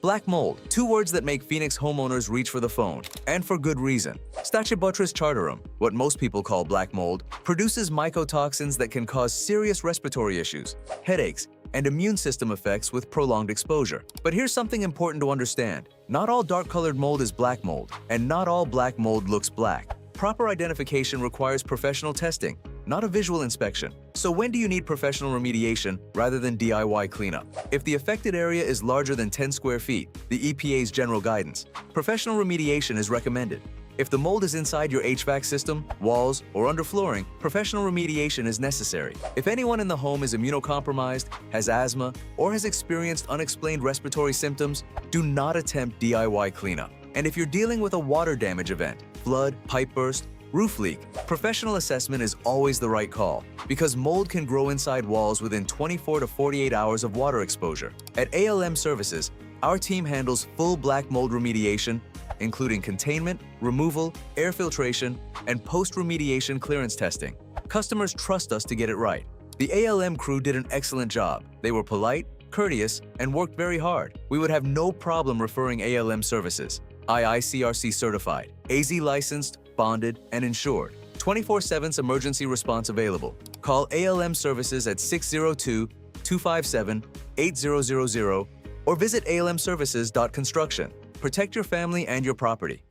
Black mold, two words that make Phoenix homeowners reach for the phone, and for good reason. Stachybotrys chartarum, what most people call black mold, produces mycotoxins that can cause serious respiratory issues, headaches, and immune system effects with prolonged exposure. But here's something important to understand. Not all dark-colored mold is black mold, and not all black mold looks black. Proper identification requires professional testing, not a visual inspection. So when do you need professional remediation rather than DIY cleanup? If the affected area is larger than 10 square feet, the EPA's general guidance, professional remediation is recommended. If the mold is inside your HVAC system, walls, or under flooring, professional remediation is necessary. If anyone in the home is immunocompromised, has asthma, or has experienced unexplained respiratory symptoms, do not attempt DIY cleanup. And if you're dealing with a water damage event, flood, pipe burst, roof leak, professional assessment is always the right call because mold can grow inside walls within 24 to 48 hours of water exposure. At ALM Services, our team handles full black mold remediation, including containment, removal, air filtration, and post-remediation clearance testing. Customers trust us to get it right. The ALM crew did an excellent job. They were polite, courteous, and worked very hard. We would have no problem referring ALM Services. IICRC certified, AZ licensed, bonded, and insured. 24/7 emergency response available. Call ALM Services at 602-257-8000 or visit almservices.construction. Protect your family and your property.